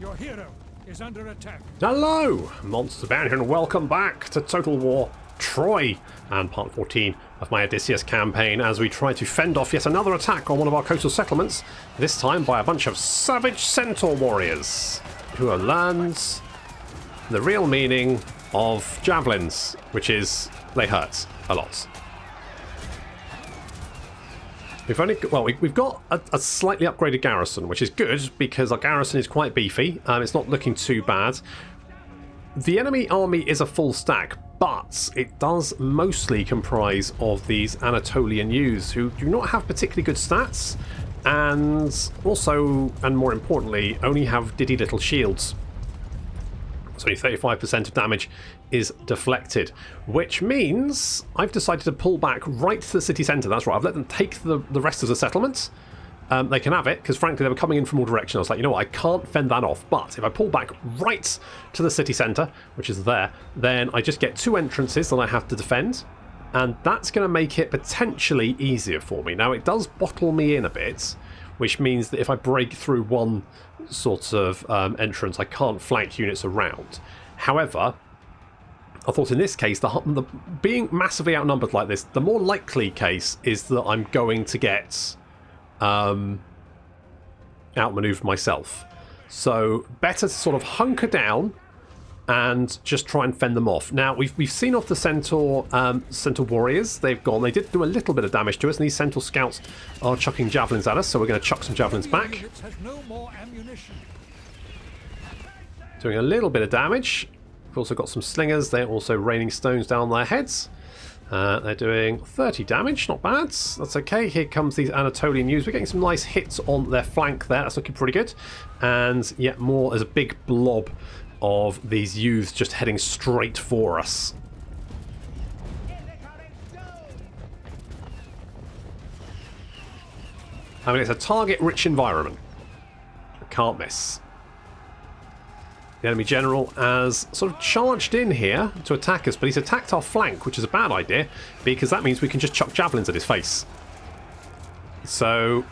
Your hero is under attack. Hello, MonstersAbound here, and welcome back to Total War Troy and part 14 of my Odysseus campaign as we try to fend off yet another attack on one of our coastal settlements, this time by a bunch of savage centaur warriors who have learned the real meaning of javelins, which is they hurt a lot. We've got a slightly upgraded garrison, which is good because our garrison is quite beefy. It's not looking too bad. The enemy army is a full stack, but it does mostly comprise of these Anatolian youths who do not have particularly good stats, and also, and more importantly, only have diddy little shields. So 35% of damage is deflected, which means I've decided to pull back right to the city centre. That's right, I've let them take the rest of the settlement. They can have it, because frankly they were coming in from all directions. I was like, you know what, I can't fend that off, but if I pull back right to the city centre, which is there, then I just get two entrances that I have to defend, and that's going to make it potentially easier for me. Now, it does bottle me in a bit, which means that if I break through one sort of entrance, I can't flank units around. However, I thought in this case, the being massively outnumbered like this, the more likely case is that I'm going to get outmaneuvered myself. So better to sort of hunker down and just try and fend them off. Now, we've seen off the centaur warriors. They did do a little bit of damage to us, and these centaur scouts are chucking javelins at us, so we're going to chuck some javelins back. Doing a little bit of damage. We've also got some slingers. They're also raining stones down their heads. They're doing 30 damage, not bad. That's okay. Here comes these Anatolian youths. We're getting some nice hits on their flank there. That's looking pretty good. And yet more, there's a big blob of these youths just heading straight for us. I mean, it's a target-rich environment. Can't miss. The enemy general has sort of charged in here to attack us, but he's attacked our flank, which is a bad idea, because that means we can just chuck javelins at his face. So,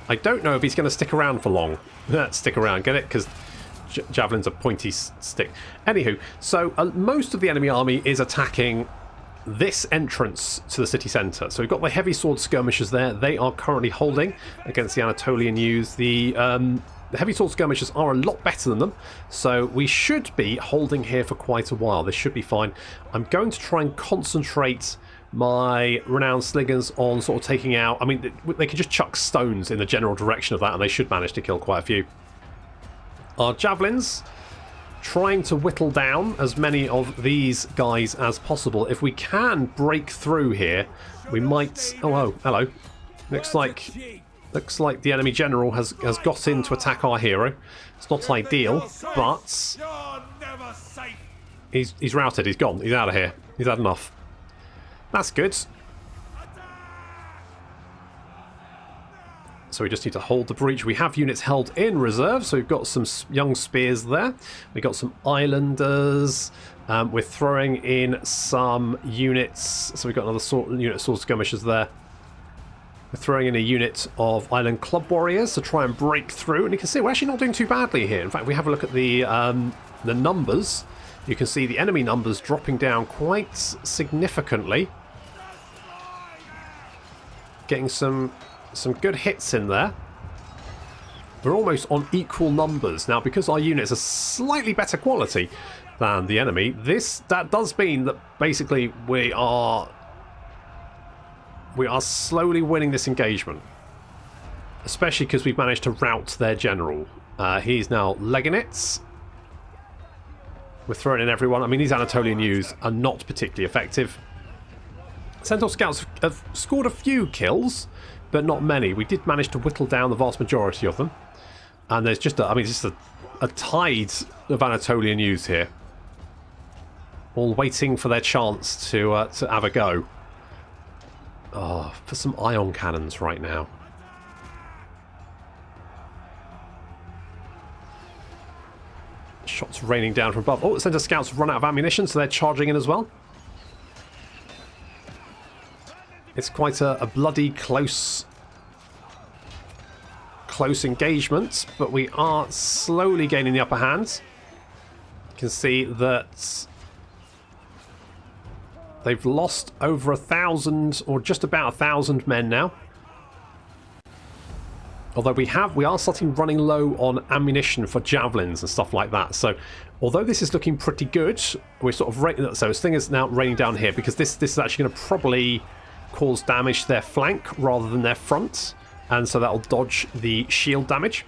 I don't know if he's going to stick around for long. Stick around, get it? Because javelin's a pointy stick. Anywho, so most of the enemy army is attacking this entrance to the city centre. So we've got the heavy sword skirmishers there. They are currently holding against the Anatolian youths. The heavy sword skirmishers are a lot better than them, so we should be holding here for quite a while. This should be fine. I'm going to try and concentrate my renowned slingers on sort of taking out... I mean, they can just chuck stones in the general direction of that, and they should manage to kill quite a few. Our javelins, trying to whittle down as many of these guys as possible. If we can break through here, we might... Oh, hello. Looks like the enemy general has got in to attack our hero. It's not ideal, but he's routed. He's gone. He's out of here. He's had enough. That's good. So we just need to hold the breach. We have units held in reserve, so we've got some young spears there. We've got some islanders. We're throwing in some units. So we've got another unit of sword skirmishers there. We're throwing in a unit of island club warriors to try and break through. And you can see we're actually not doing too badly here. In fact, we have a look at the numbers. You can see the enemy numbers dropping down quite significantly. Getting some good hits in there. We're almost on equal numbers. Now, because our units are slightly better quality than the enemy, that does mean that basically we are slowly winning this engagement. Especially because we've managed to rout their general. He's now legging it. We're throwing in everyone. I mean, these Anatolian youths are not particularly effective. Centaur scouts have scored a few kills, but not many. We did manage to whittle down the vast majority of them. And there's just a tide of Anatolian youths here. All waiting for their chance to have a go. Oh, for some ion cannons right now. Shots raining down from above. Oh, the centaur scouts have run out of ammunition, so they're charging in as well. It's quite a bloody close close engagement, but we are slowly gaining the upper hand. You can see that they've lost over 1,000, or just about 1,000 men now. Although we are starting running low on ammunition for javelins and stuff like that. So, although this is looking pretty good, we're sort of so this thing is now raining down here because this is actually going to probably cause damage to their flank rather than their front, and so that'll dodge the shield damage.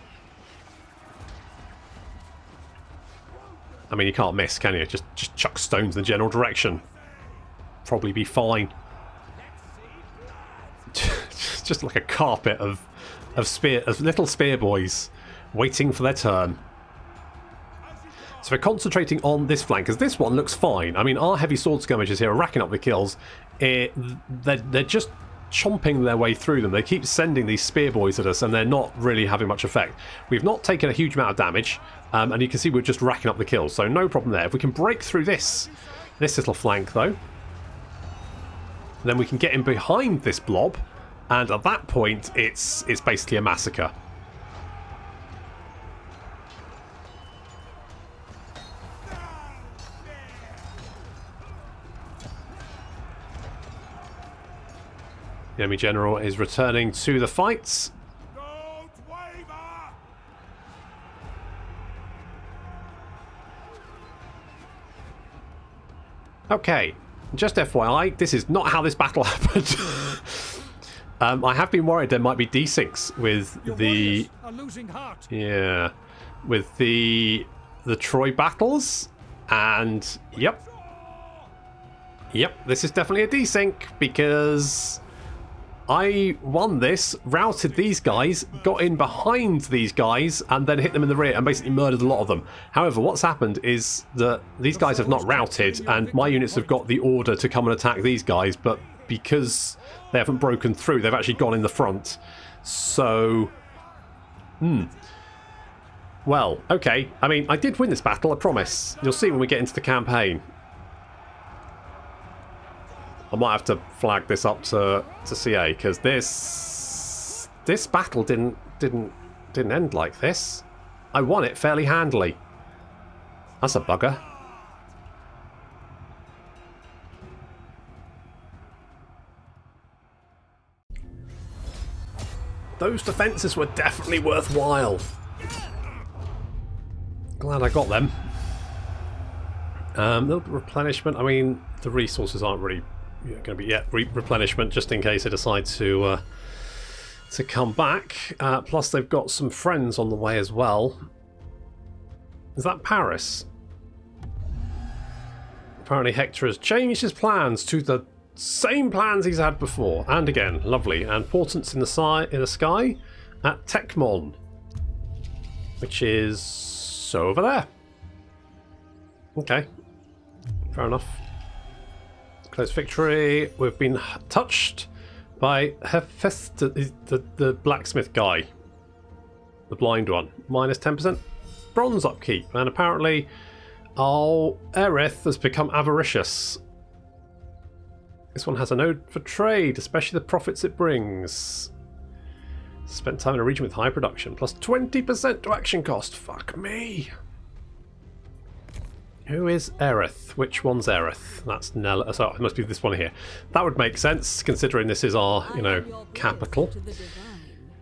I mean, you can't miss, can you? Just chuck stones in the general direction. Probably be fine. Just like a carpet of little spear boys waiting for their turn. So we're concentrating on this flank because this one looks fine. I mean, our heavy sword skirmishers here are racking up the kills. They're just chomping their way through them. They keep sending these spear boys at us, and they're not really having much effect. We've not taken a huge amount of damage, and you can see we're just racking up the kills, so no problem there. If we can break through this little flank, though, then we can get in behind this blob, and at that point, it's basically a massacre. The enemy general is returning to the fights. Okay, just FYI, this is not how this battle happened. I have been worried there might be desyncs with the with the Troy battles, and yep, this is definitely a desync because I won this, routed these guys, got in behind these guys, and then hit them in the rear and basically murdered a lot of them. However, what's happened is that these guys have not routed, and my units have got the order to come and attack these guys, but because they haven't broken through, they've actually gone in the front. So, well, okay. I mean, I did win this battle, I promise. You'll see when we get into the campaign. I might have to flag this up to CA because this battle didn't end like this. I won it fairly handily. That's a bugger. Those defences were definitely worthwhile. Glad I got them. Little replenishment. I mean, the resources aren't really going to be yet replenishment, just in case they decide to come back. Plus, they've got some friends on the way as well. Is that Paris? Apparently, Hector has changed his plans to the same plans he's had before. And again, lovely. And portents in the sky at Tekmon, which is over there. Okay, fair enough. Close victory. We've been touched by Hephaestus, the blacksmith guy, the blind one. Minus 10% bronze upkeep, and apparently, Aerith has become avaricious. This one has a node for trade, especially the profits it brings. Spent time in a region with high production, plus 20% to action cost. Fuck me. Who is Aerith? Which one's Aerith? That's Nella. So it must be this one here. That would make sense, considering this is our, capital.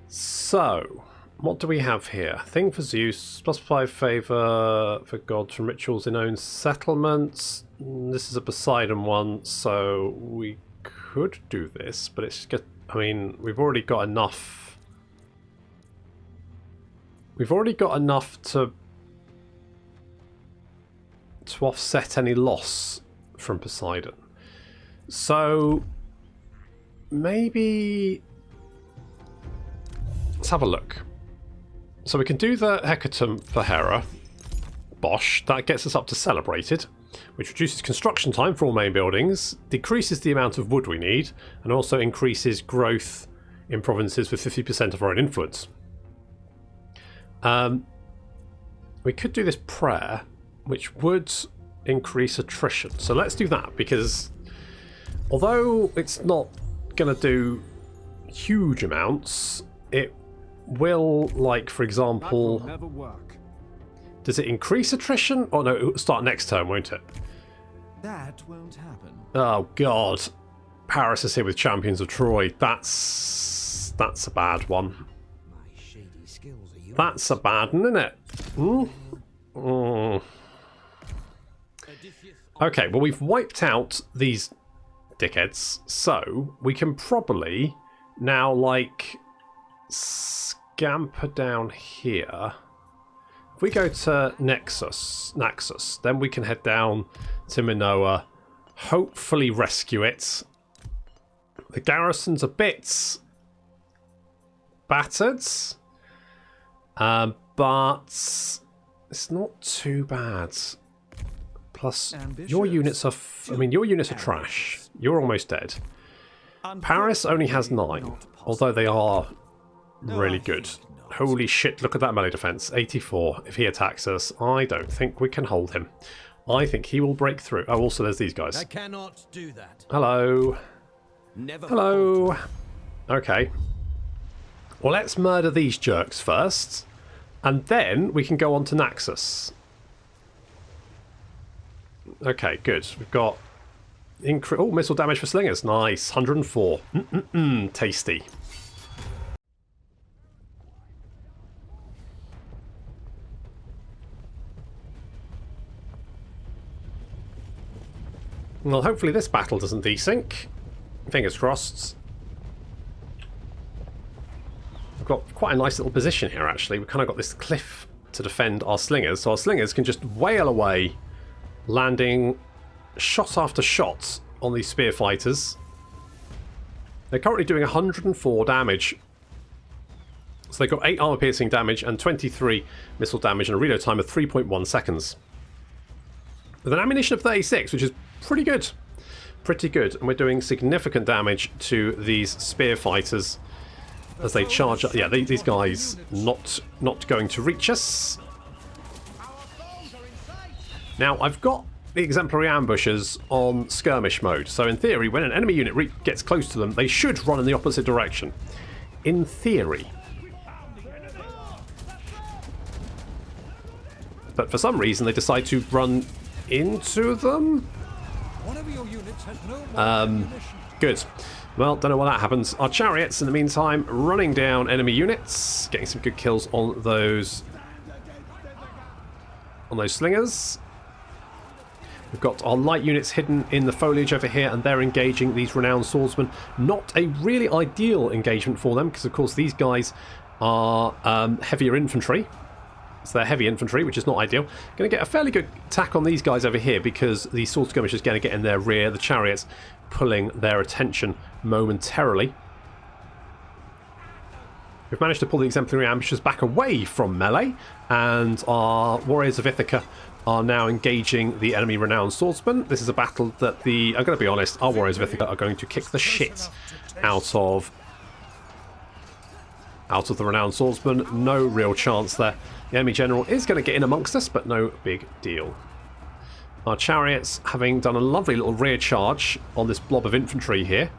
So, what do we have here? Thing for Zeus, plus 5 favour for gods from rituals in own settlements. This is a Poseidon one, so we could do this, but it's just, I mean, we've already got enough. We've already got enough to offset any loss from Poseidon. So maybe let's have a look. So we can do the Hecatomb for Hera. Bosh. That gets us up to Celebrated, which reduces construction time for all main buildings, decreases the amount of wood we need, and also increases growth in provinces with 50% of our own influence. We could do this prayer, which would increase attrition. So let's do that, because although it's not going to do huge amounts, it will, like, for example... That will never work. Does it increase attrition? Oh no, it'll start next turn, won't it? That won't happen. Oh god. Paris is here with Champions of Troy. That's a bad one. My shady skills are yours. That's a bad one, isn't it? Hmm? Mm. Okay, well we've wiped out these dickheads, so we can probably now, like, scamper down here. If we go to Naxos, then we can head down to Minoa, hopefully rescue it. The garrison's a bit battered, but it's not too bad. Plus, your units are... your units are trash. You're almost dead. Paris only has 9, although they are really good. Holy shit, look at that melee defense. 84. If he attacks us, I don't think we can hold him. I think he will break through. Oh, also there's these guys. I cannot do that. Hello. Never. Hello. Okay. Well, let's murder these jerks first, and then we can go on to Naxos. Okay, good. We've got... Oh, missile damage for slingers. Nice. 104. Tasty. Well, hopefully this battle doesn't desync. Fingers crossed. We've got quite a nice little position here, actually. We've kind of got this cliff to defend our slingers, so our slingers can just wail away, landing shot after shot on these spear fighters. They're currently doing 104 damage. So they've got 8 armor-piercing damage and 23 missile damage and a reload time of 3.1 seconds. With an ammunition of 36, which is pretty good. Pretty good. And we're doing significant damage to these spear fighters as they charge up. Yeah, these guys not going to reach us. Now, I've got the exemplary ambushers on skirmish mode. So in theory, when an enemy unit gets close to them, they should run in the opposite direction. In theory. But for some reason, they decide to run into them. One of your units has no more ammunition. Good. Well, don't know why that happens. Our chariots, in the meantime, running down enemy units, getting some good kills on those slingers. We've got our light units hidden in the foliage over here, and they're engaging these renowned swordsmen. Not a really ideal engagement for them, because of course these guys are heavier infantry. So they're heavy infantry, which is not ideal. Going to get a fairly good attack on these guys over here because the sword skirmishers are going to get in their rear. The chariots pulling their attention momentarily. We've managed to pull the exemplary ambushers back away from melee, and our warriors of Ithaca are now engaging the enemy renowned swordsmen. This is a battle that I'm going to be honest, our warriors of Ithaca are going to kick the shit out of the renowned swordsman. No real chance there. The enemy general is going to get in amongst us, but no big deal. Our chariots, having done a lovely little rear charge on this blob of infantry here,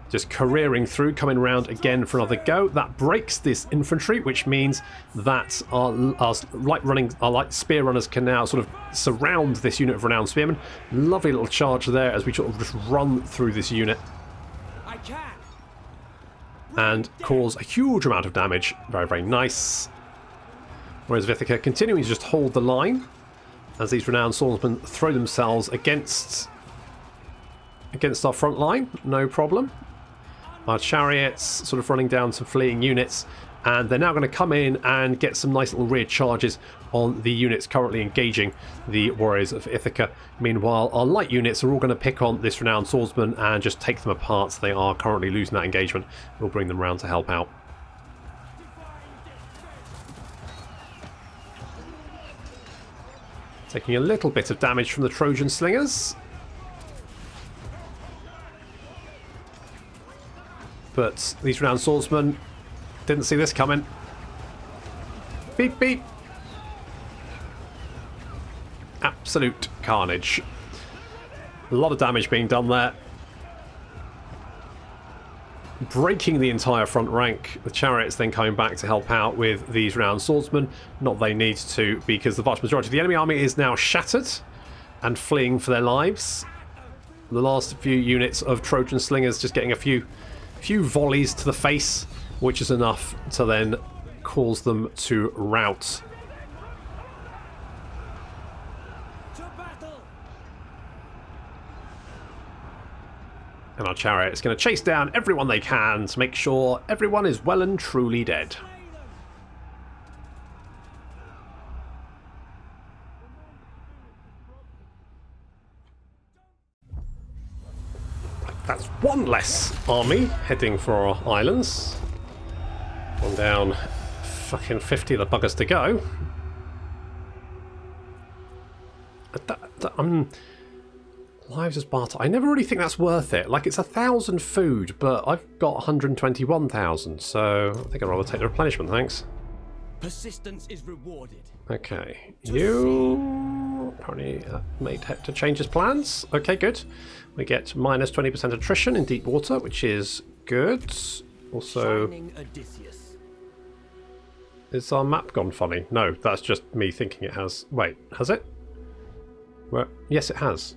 just careering through, coming round again for another go. That breaks this infantry, which means that our light spear runners can now sort of surround this unit of renowned spearmen. Lovely little charge there as we sort of just run through this unit and cause a huge amount of damage. Very, very nice. Whereas Ithaca continuing to just hold the line as these renowned swordsmen throw themselves against our front line. No problem. Our chariots sort of running down some fleeing units, and they're now going to come in and get some nice little rear charges on the units currently engaging the warriors of Ithaca. Meanwhile, our light units are all going to pick on this renowned swordsman and just take them apart. They are currently losing that engagement. We'll bring them round to help out. Taking a little bit of damage from the Trojan slingers. But these renowned swordsmen didn't see this coming. Beep, beep. Absolute carnage. A lot of damage being done there. breaking the entire front rank. The chariots then coming back to help out with these round swordsmen. Not they need to, because the vast majority of the enemy army is now shattered and fleeing for their lives. The last few units of Trojan slingers just getting a few volleys to the face, which is enough to then cause them to rout. And our chariot is going to chase down everyone they can to make sure everyone is well and truly dead. That's one less army heading for our islands. One down, fucking 50 of the buggers to go. Lives of Sparta. I never really think that's worth it. Like, it's 1,000 food, but I've got 121,000, so I think I'd rather take the replenishment, thanks. Persistence is rewarded. Okay, you apparently made Hector change his plans. Okay, good. We get minus 20% attrition in deep water, which is good. Also, Odysseus. is our map gone funny? No, that's just me thinking it has. Wait, has it? Well, yes, it has.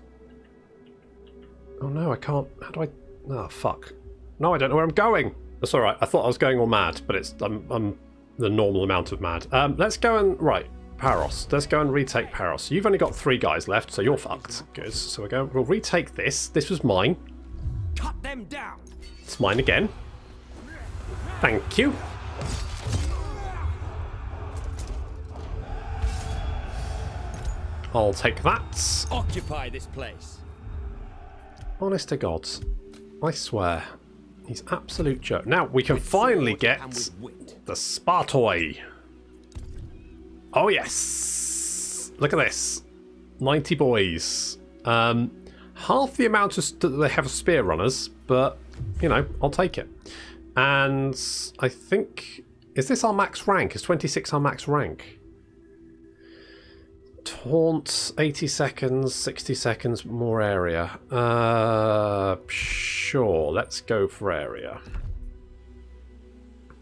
Oh no, I can't. How do I? Oh fuck! No, I don't know where I'm going. That's all right. I thought I was going all mad, but it's I'm the normal amount of mad. Let's go and right Paros. Let's go and retake Paros. You've only got 3 guys left, so you're fucked. Good. So we'll retake this. This was mine. Cut them down. It's mine again. Thank you. I'll take that. Occupy this place. Honest to God, I swear, he's absolute joke. Now we can finally get the Spartoi. Oh yes! Look at this, 90 boys. Half the amount that they have of spear runners, but you know, I'll take it. And I think, is this our max rank? Is 26 our max rank? Taunt, 80 seconds, 60 seconds, more area. Sure, let's go for area.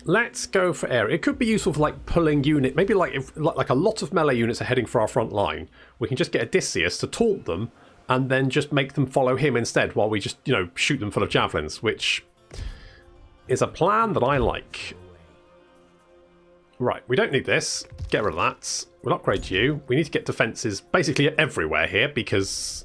Let's go for area. It could be useful for like pulling unit. Maybe like if like a lot of melee units are heading for our front line, we can just get Odysseus to taunt them and then just make them follow him instead while we just, you know, shoot them full of javelins, which is a plan that I like. Right, we don't need this. Get rid of that. We'll upgrade you. We need to get defences basically everywhere here because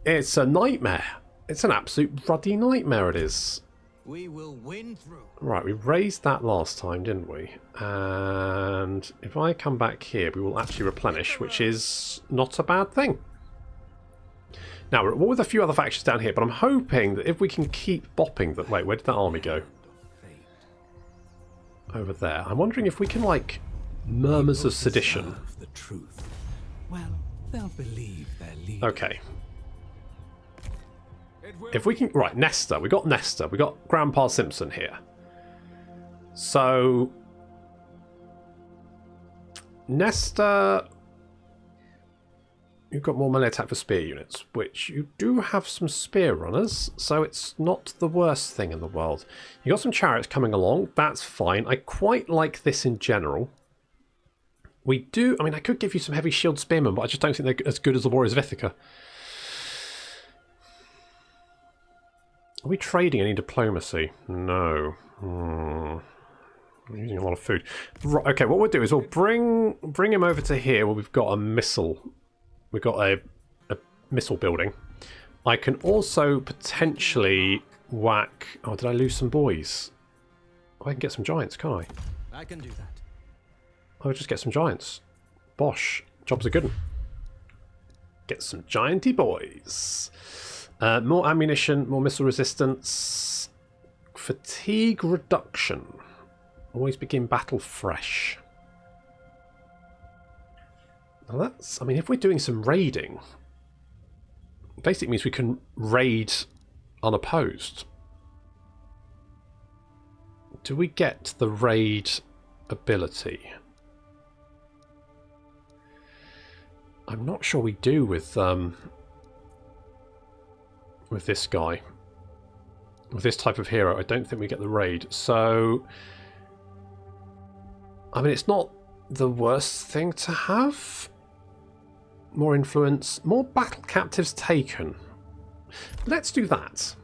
it's a nightmare. It's an absolute bloody nightmare, it is. We will win through. Right, we raised that last time, didn't we? And if I come back here, we will actually replenish, which is not a bad thing. Now, we're with a few other factions down here, but I'm hoping that if we can keep bopping that... Wait, where did that army go? Over there. I'm wondering if we can, like, murmurs of sedition. The truth. Well, they'll believe their leader. Okay. If we can... Right, Nestor. We got Nestor. We got Grandpa Simpson here. So... Nestor... You've got more melee attack for spear units, which you do have some spear runners, so it's not the worst thing in the world. You got some chariots coming along, that's fine. I quite like this in general. We do, I mean, I could give you some heavy shield spearmen, but I just don't think they're as good as the Warriors of Ithaca. Are we trading any diplomacy? No. I'm using a lot of food. Right, okay, what we'll do is we'll bring him over to here where we've got a missile. We've got a missile building. I can also potentially whack... Oh, did I lose some boys? Oh, I can get some giants, can't I? I can do that. I'll just get some giants. Bosh. Job's a good one. Get some gianty boys. More ammunition, more missile resistance. Fatigue reduction. Always begin battle fresh. Now that's, I mean, if we're doing some raiding, basically means we can raid unopposed. Do we get the raid ability? I'm not sure we do with this guy. With this type of hero, I don't think we get the raid. So, I mean, it's not the worst thing to have. More influence, more battle captives taken. Let's do that.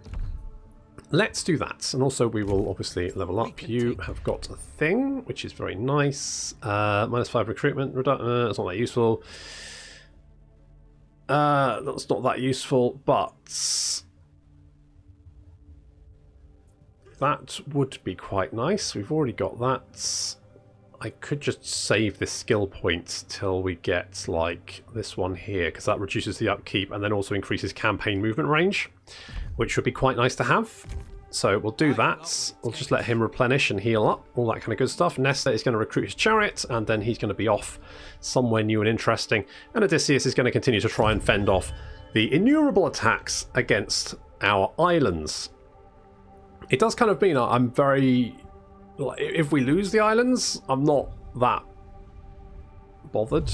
Let's do that. And also we will obviously level up. You have got a thing, which is very nice. -5 recruitment. It's not that useful. That's not that useful, but that would be quite nice. We've already got that. I could just save this skill point till we get like this one here, because that reduces the upkeep and then also increases campaign movement range, which would be quite nice to have. So we'll do that. We'll just let him replenish and heal up, all that kind of good stuff. Nesta is going to recruit his chariot, and then he's going to be off somewhere new and interesting. And Odysseus is going to continue to try and fend off the innumerable attacks against our islands. It does kind of mean I'm very... If we lose the islands, I'm not that bothered.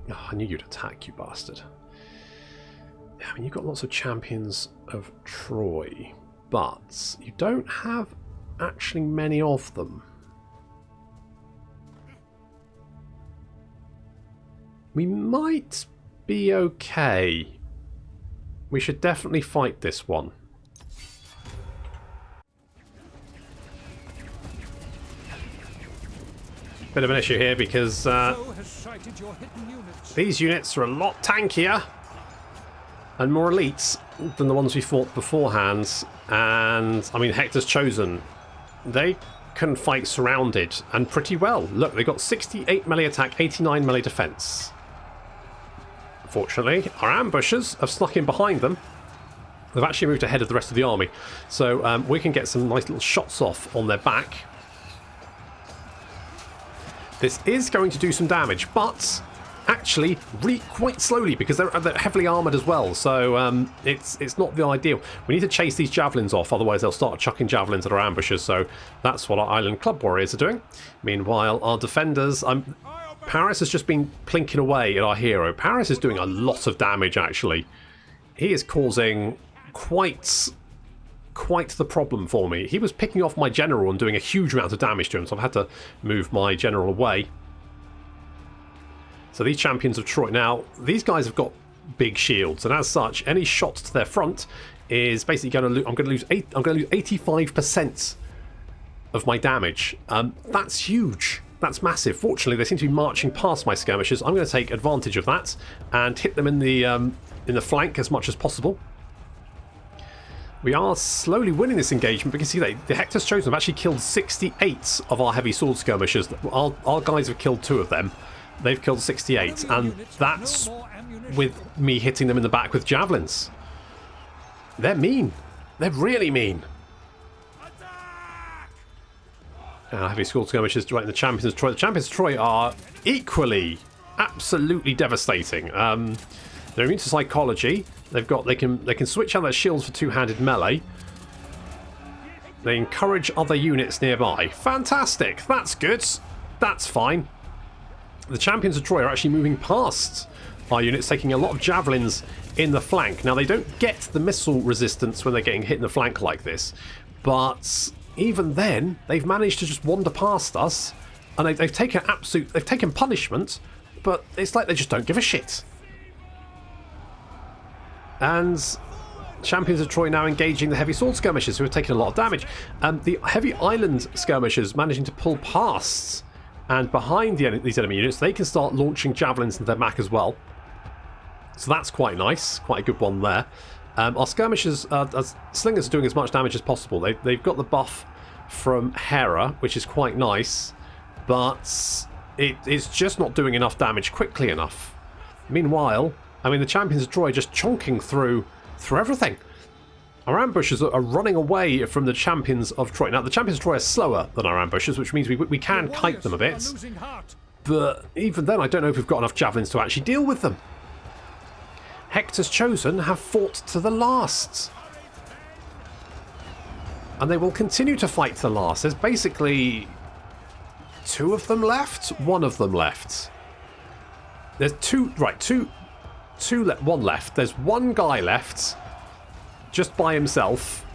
Oh, I knew you'd attack, you bastard. I mean, you've got lots of champions of Troy, but you don't have actually many of them. We might be okay. We should definitely fight this one. Bit of an issue here because these units are a lot tankier and more elites than the ones we fought beforehand. And I mean, Hector's Chosen, they can fight surrounded and pretty well. Look, they got 68 melee attack, 89 melee defense. Fortunately, our ambushers have snuck in behind them. They've actually moved ahead of the rest of the army, so we can get some nice little shots off on their back. This is going to do some damage, but actually quite slowly because they're heavily armoured as well. So it's not the ideal. We need to chase these javelins off, otherwise they'll start chucking javelins at our ambushers. So that's what our Island Club warriors are doing. Meanwhile, our defenders... Paris has just been plinking away at our hero. Paris is doing a lot of damage, actually. He is causing quite the problem for me. He was picking off my general and doing a huge amount of damage to him, so I've had to move my general away. So these champions of Troy, now these guys have got big shields, and as such, any shot to their front is basically going to lose. I'm going to lose 85% of my damage. That's huge. That's massive. Fortunately, they seem to be marching past my skirmishers. I'm going to take advantage of that and hit them in the flank as much as possible. We are slowly winning this engagement because see, the Hector's Chosen have actually killed 68 of our heavy sword skirmishers. Our guys have killed 2 of them. They've killed 68, and that's with me hitting them in the back with javelins. They're mean. They're really mean. Heavy sword skirmishers right in the champions of Troy. The champions of Troy are equally, absolutely devastating. They're immune to psychology. They can switch out their shields for two-handed melee. They encourage other units nearby. Fantastic. That's good. That's fine. The champions of Troy are actually moving past our units, taking a lot of javelins in the flank. Now, they don't get the missile resistance when they're getting hit in the flank like this, but even then, they've managed to just wander past us, and they've taken punishment, but it's like they just don't give a shit. And champions of Troy now engaging the heavy sword skirmishers, who are taking a lot of damage. The heavy island skirmishers managing to pull past and behind these enemy units. They can start launching javelins into their back as well. So that's quite nice. Quite a good one there. Our skirmishers, slingers are doing as much damage as possible. They've got the buff from Hera, which is quite nice, but it's just not doing enough damage quickly enough. Meanwhile, I mean, the champions of Troy are just chonking through everything. Our ambushers are running away from the champions of Troy. Now, the champions of Troy are slower than our ambushers, which means we can kite them a bit. But even then, I don't know if we've got enough javelins to actually deal with them. Hector's Chosen have fought to the last. And they will continue to fight to the last. There's basically 2 of them left, 1 of them left. There's one left. There's one guy left, just by himself.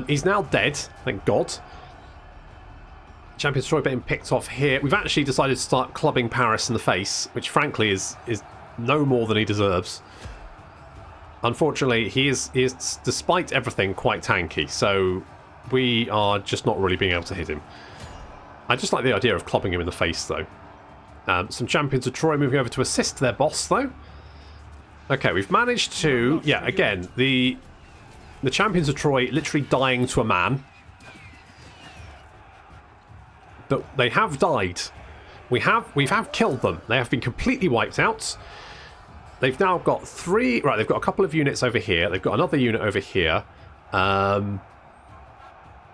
He's now dead, thank God. Champion Destroyer being picked off here. We've actually decided to start clubbing Paris in the face, which frankly is no more than he deserves. Unfortunately, he is, despite everything, quite tanky, so we are just not really being able to hit him. I just like the idea of clubbing him in the face, though. Some Champions of Troy moving over to assist their boss, though. Okay, we've managed to... Yeah, again, the Champions of Troy literally dying to a man. But they have died. We have killed them. They have been completely wiped out. They've now got 3... Right, they've got a couple of units over here. They've got another unit over here.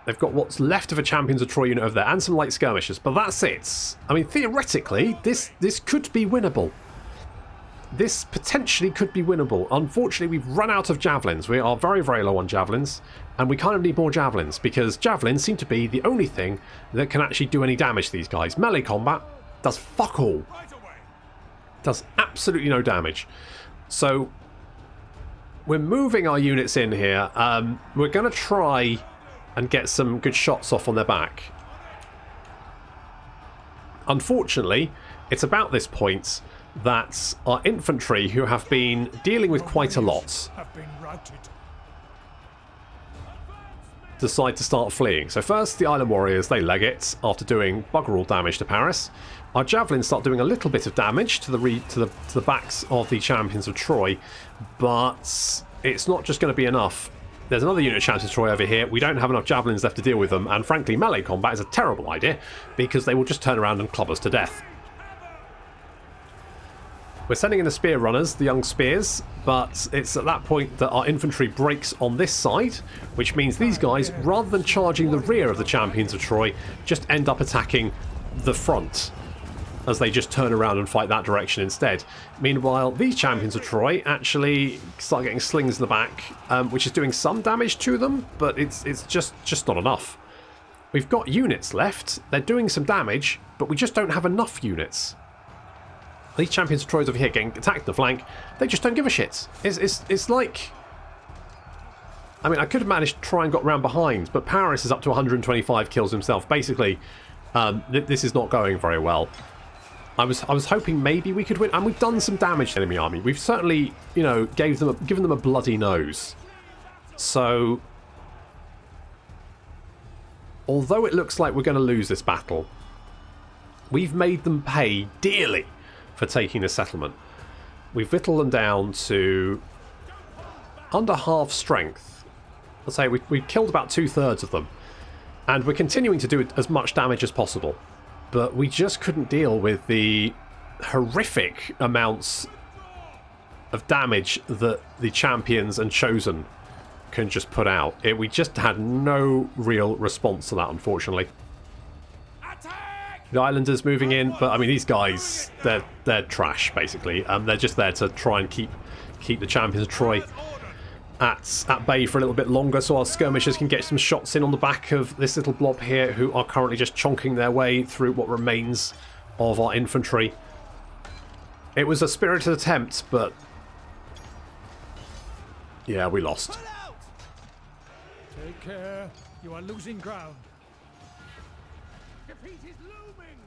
They've got what's left of a Champions of Troy unit over there and some light skirmishers, but that's it. I mean, theoretically, this could be winnable. This potentially could be winnable. Unfortunately, we've run out of javelins. We are very, very low on javelins, and we kind of need more javelins because javelins seem to be the only thing that can actually do any damage to these guys. Melee combat does fuck all. Does absolutely no damage. So, we're moving our units in here. We're going to try and get some good shots off on their back. Unfortunately, it's about this point that our infantry, who have been dealing with quite a lot, decide to start fleeing. So first, the Island Warriors, they leg it after doing bugger all damage to Paris. Our javelins start doing a little bit of damage to the backs of the Champions of Troy, but it's not just going to be enough. There's another unit of Champions of Troy over here. We don't have enough javelins left to deal with them, and frankly, melee combat is a terrible idea because they will just turn around and club us to death. We're sending in the spear runners, the young spears, but it's at that point that our infantry breaks on this side, which means these guys, rather than charging the rear of the Champions of Troy, just end up attacking the front as they just turn around and fight that direction instead. Meanwhile, these Champions of Troy actually start getting slings in the back, which is doing some damage to them, but it's just not enough. We've got units left, they're doing some damage, but we just don't have enough units. These Champions of Troy over here getting attacked in the flank, they just don't give a shit. It's like... I mean, I could have managed to try and got round behind, but Paris is up to 125 kills himself. Basically, this is not going very well. I was hoping maybe we could win, and we've done some damage to the enemy army. We've certainly, you know, given them a bloody nose. So, although it looks like we're going to lose this battle, we've made them pay dearly for taking the settlement. We've whittled them down to under half strength. Let's say we've killed about 2/3 of them, and we're continuing to do as much damage as possible. But we just couldn't deal with the horrific amounts of damage that the Champions and Chosen can just put out. We just had no real response to that, unfortunately. The Islanders moving in, but I mean, these guys, they're trash, basically. They're just there to try and keep the Champions of Troy at bay for a little bit longer, so our skirmishers can get some shots in on the back of this little blob here, who are currently just chonking their way through what remains of our infantry. It was a spirited attempt, but yeah, we lost. Take care. You are losing ground. Defeat is looming.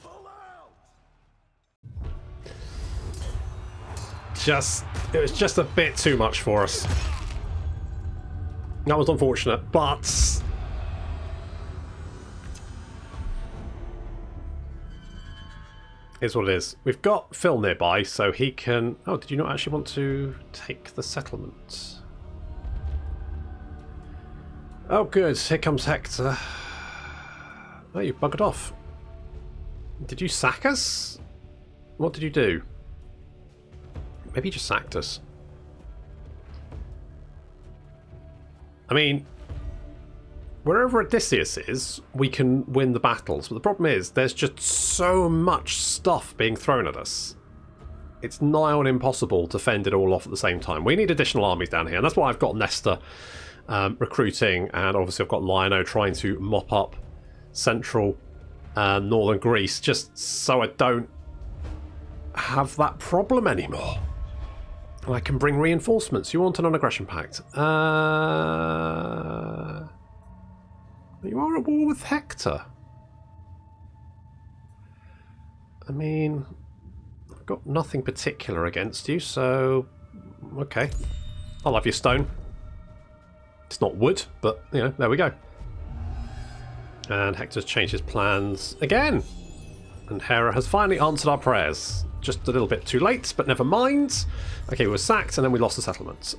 Pull out. It was just a bit too much for us. That was unfortunate, but is what it is. We've got Phil nearby, so he can... Oh, did you not actually want to take the settlement? Oh, good. Here comes Hector. Oh, you buggered off. Did you sack us? What did you do? Maybe you just sacked us. I mean, wherever Odysseus is, we can win the battles. But the problem is, there's just so much stuff being thrown at us. It's nigh on impossible to fend it all off at the same time. We need additional armies down here, and that's why I've got Nesta recruiting, and obviously I've got Lionel trying to mop up central and northern Greece, just so I don't have that problem anymore. I can bring reinforcements. You want a non-aggression pact? You are at war with Hector. I mean, I've got nothing particular against you, so okay. I'll have your stone. It's not wood, but you know, there we go. And Hector's changed his plans again. And Hera has finally answered our prayers. Just a little bit too late, but never mind. Okay, we were sacked and then we lost the settlement.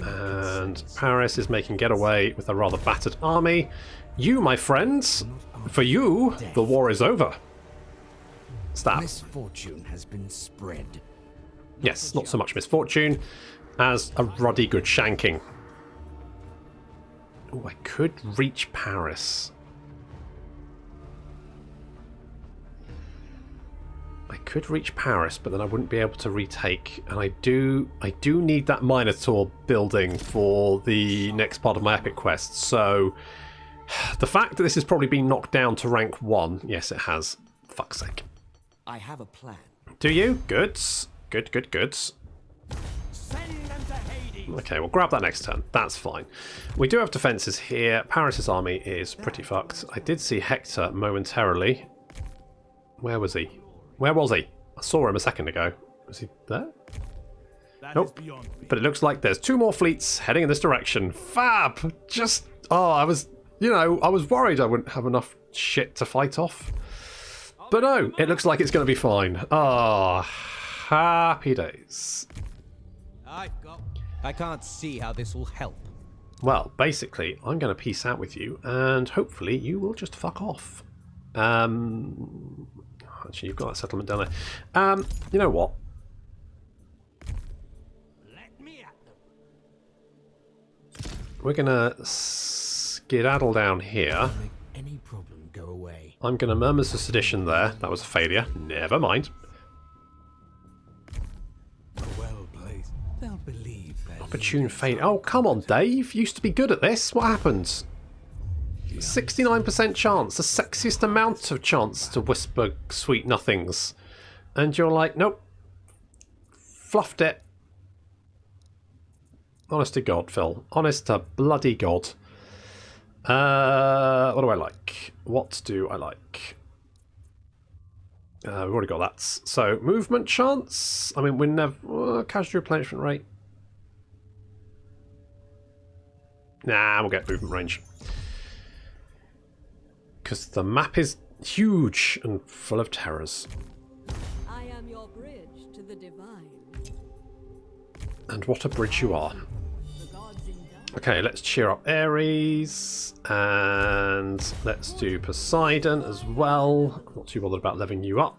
And Paris is making getaway with a rather battered army. You, my friends, for you, the war is over. Stab. Misfortune has been spread. Yes, not so much misfortune as a ruddy good shanking. Oh, I could reach Paris. I could reach Paris, but then I wouldn't be able to retake. And I do need that Minotaur building for the next part of my epic quest. So the fact that this has probably been knocked down to rank 1, yes, it has. Fuck's sake. I have a plan. Do you? Good. Good. Okay, we'll grab that next turn. That's fine. We do have defences here. Paris' army is pretty fucked. I did see Hector momentarily. Where was he? Where was he? I saw him a second ago. Was he there? Nope. But it looks like there's 2 more fleets heading in this direction. Fab! Just... Oh, I was worried I wouldn't have enough shit to fight off. But no, it looks like it's going to be fine. Ah, happy days. I can't see how this will help. Well, basically, I'm going to peace out with you, and hopefully you will just fuck off. Actually, you've got that settlement down there. You know what? We're going to skedaddle down here. Make any problem go away. I'm going to Murmurs of Sedition there. That was a failure. Never mind. Well placed. They'll believe that. Opportune fate. Oh, come on, Dave. You used to be good at this. What happened? 69% chance. The sexiest amount of chance to whisper sweet nothings. And you're like, nope. Fluffed it. Honest to God, Phil. Honest to bloody God. What do I like? What do I like? We've already got that. So, movement chance. I mean, we're never... casual replenishment rate. Nah, we'll get movement range. Because the map is huge and full of terrors. I am your bridge to the divine. And what a bridge you are. The gods in dark. Okay, let's cheer up Ares. And let's do Poseidon as well. I'm not too bothered about leveling you up.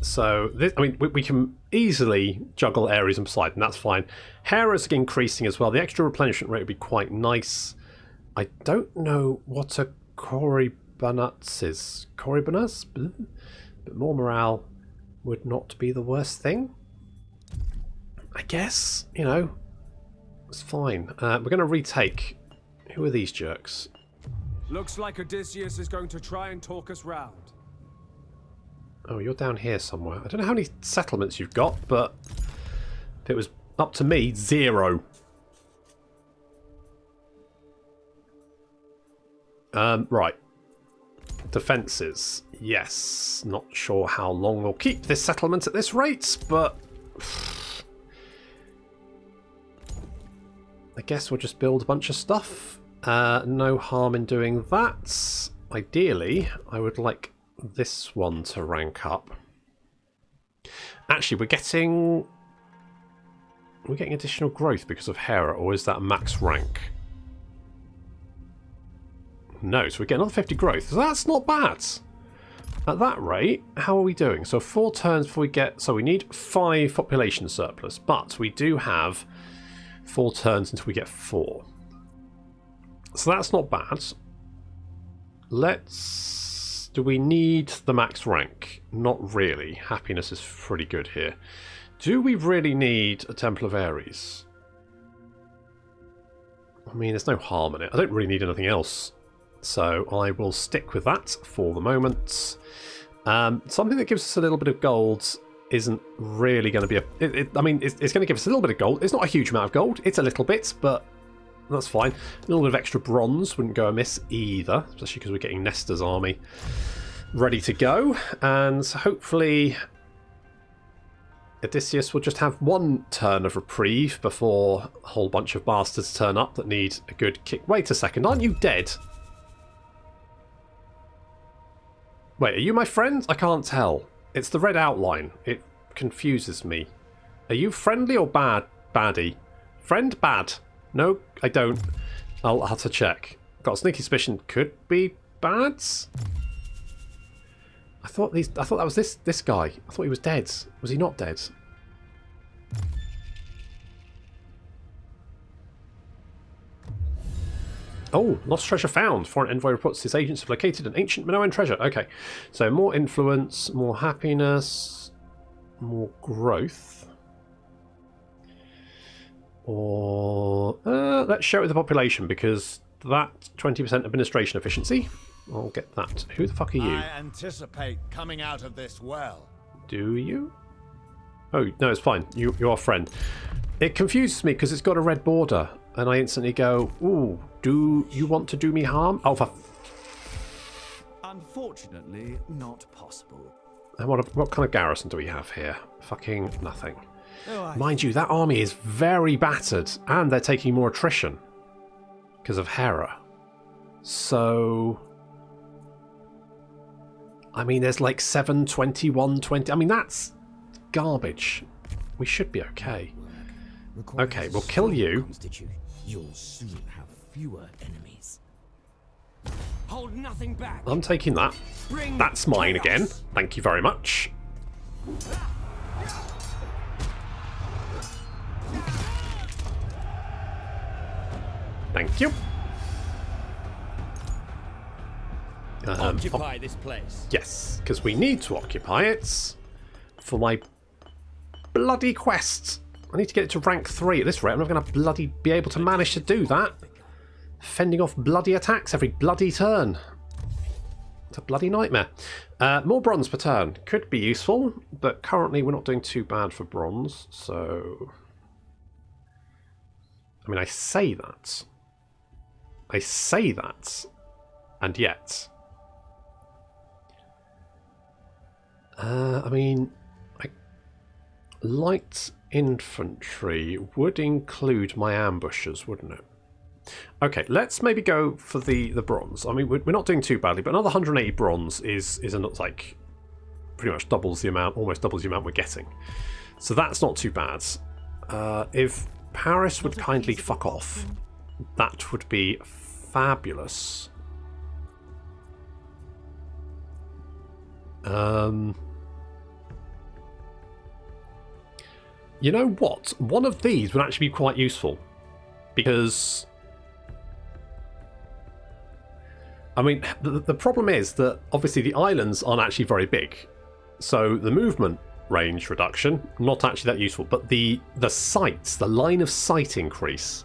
So, this, I mean, we can easily juggle Ares and Poseidon. That's fine. Hera's increasing as well. The extra replenishment rate would be quite nice. I don't know what a Corybonus is. Corybonus? But more morale would not be the worst thing. I guess, you know, it's fine. We're going to retake. Who are these jerks? Looks like Odysseus is going to try and talk us round. Oh, you're down here somewhere. I don't know how many settlements you've got, but if it was up to me, 0. Right. Defences. Yes. Not sure how long we'll keep this settlement at this rate, but... I guess we'll just build a bunch of stuff. No harm in doing that. Ideally, I would like this one to rank up. Actually, we're getting additional growth because of Hera, or is that max rank? No, so we get another 50 growth. So that's not bad. At that rate, how are we doing? So 4 turns before we get... So we need 5 population surplus, but we do have 4 turns until we get 4. So that's not bad. Let's... Do we need the max rank? Not really. Happiness is pretty good here. Do we really need a Temple of Ares? I mean, there's no harm in it. I don't really need anything else. So I will stick with that for the moment. Something that gives us a little bit of gold isn't really going to be a... I mean, it's going to give us a little bit of gold. It's not a huge amount of gold. It's a little bit, but that's fine. A little bit of extra bronze wouldn't go amiss either, especially because we're getting Nestor's army ready to go. And hopefully Odysseus will just have one turn of reprieve before a whole bunch of bastards turn up that need a good kick. Wait a second, aren't you dead? Wait, are you my friend? I can't tell. It's the red outline. It confuses me. Are you friendly or bad? Baddie? Friend? Bad? No, I don't. I'll have to check. Got a sneaky suspicion. Could be bads? I thought that was this guy. I thought he was dead. Was he not dead? Oh, lost treasure found. Foreign envoy reports his agents have located an ancient Minoan treasure. Okay, so more influence, more happiness, more growth. Or let's share it with the population because that 20% administration efficiency. I'll get that. Who the fuck are you? I anticipate coming out of this well. Do you? Oh, no, it's fine. You're a friend. It confuses me because it's got a red border. And I instantly go, ooh, do you want to do me harm? Oh, for... Unfortunately, not possible. And what kind of garrison do we have here? Fucking nothing. Oh, Mind you, that army is very battered. And they're taking more attrition. Because of Hera. So... I mean, there's like 7, 21, 20... I mean, that's garbage. We should be okay. Okay, we'll kill you. You'll soon have fewer enemies. Hold nothing back. I'm taking that. That's mine again. Thank you very much. Thank you. Occupy this place. Yes, because we need to occupy it for my bloody quest. I need to get it to rank 3 at this rate. I'm not going to bloody be able to manage to do that. Fending off bloody attacks every bloody turn. It's a bloody nightmare. More bronze per turn. Could be useful, but currently we're not doing too bad for bronze, so... I mean, I say that. And yet... I mean... Light infantry would include my ambushers, wouldn't it? Okay, let's maybe go for the bronze. I mean, we're not doing too badly, but another 180 bronze is like pretty much doubles the amount, almost doubles the amount we're getting. So that's not too bad. If Paris would kindly fuck off, that would be fabulous. You know what? One of these would actually be quite useful. Because... I mean, the problem is that obviously the islands aren't actually very big. So the movement range reduction, not actually that useful. But the sights, the line of sight increase,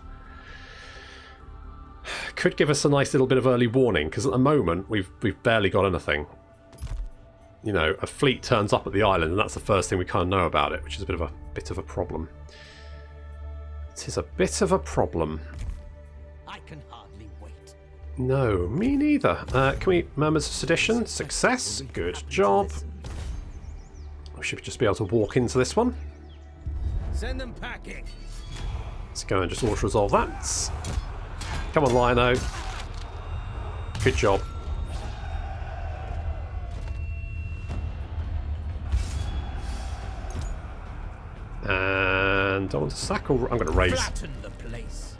could give us a nice little bit of early warning. Because at the moment, we've barely got anything. You know, a fleet turns up at the island and that's the first thing we kind of know about it, which is a bit of a problem. It is a bit of a problem. I can hardly wait. No, me neither. Can we... Murmurs of Sedition? Success. Good job. We should just be able to walk into this one. Send them packing. Let's go and just auto-resolve that. Come on, Lino. Good job. And I want to sack or... I'm going to raise. Flatten the place.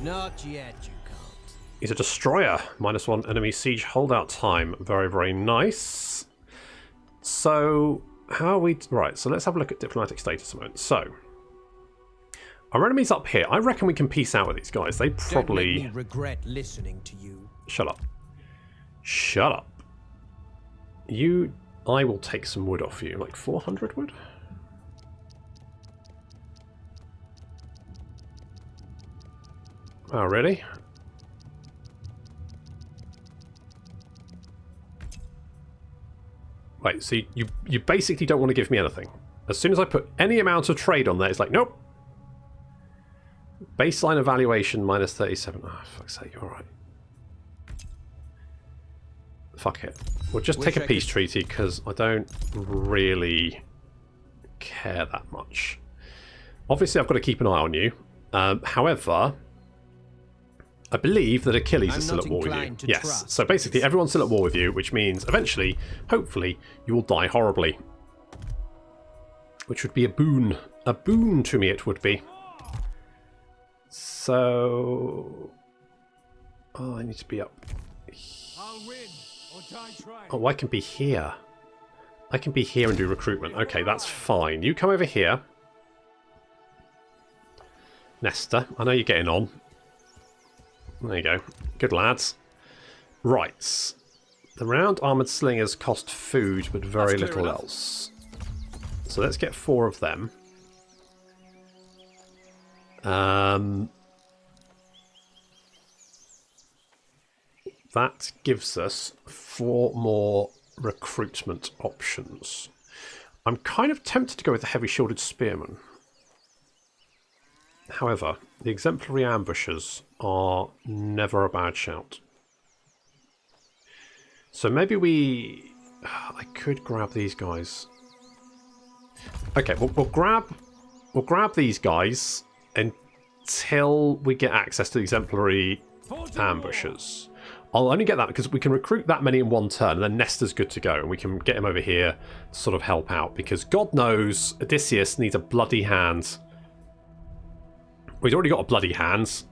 Not yet, you can't. He's a destroyer. -1 enemy siege holdout time. Very, very nice. So, how are we... Right, so let's have a look at diplomatic status a moment. So, our enemies up here. I reckon we can peace out with these guys. They probably... Don't make me regret listening to you. Shut up. Shut up. You... I will take some wood off you. Like 400 wood? Oh, really? Wait, so you basically don't want to give me anything? As soon as I put any amount of trade on there, it's like, nope. Baseline evaluation minus 37. Oh, fuck's sake, alright. Fuck it. We'll just take a peace treaty because I don't really care that much. Obviously, I've got to keep an eye on you. However, I believe that Achilles is still at war with you. Yes. So basically, everyone's still at war with you, which means eventually, hopefully, you will die horribly. Which would be a boon. A boon to me, it would be. So... Oh, I need to be up. I'll win or die trying. Oh, I can be here. I can be here and do recruitment. Okay, that's fine. You come over here. Nesta, I know you're getting on. There you go. Good lads. Right. The round armoured slingers cost food, but very little else. So let's get 4 of them. That gives us 4 more recruitment options. I'm kind of tempted to go with the heavy shielded spearmen. However, the exemplary ambushers are never a bad shout. So maybe I could grab these guys. Okay, we'll grab these guys until we get access to the exemplary ambushers. I'll only get that because we can recruit that many in one turn, and then Nesta's good to go, and we can get him over here to sort of help out, because God knows Odysseus needs a bloody hand. Well, he's already got a bloody hand.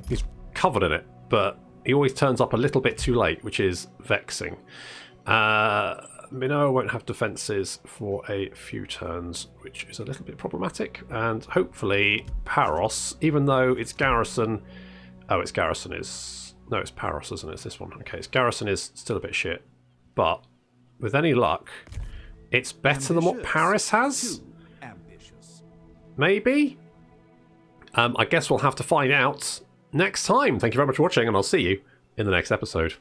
He's covered in it, but he always turns up a little bit too late, which is vexing. Minoa won't have defences for a few turns, which is a little bit problematic. And hopefully Paros, even though its garrison... Oh, its garrison is... No, it's Paros, isn't it? It's this one. Okay, its garrison is still a bit shit. But with any luck, it's better than what Paris has? Maybe? I guess we'll have to find out next time. Thank you very much for watching, and I'll see you in the next episode.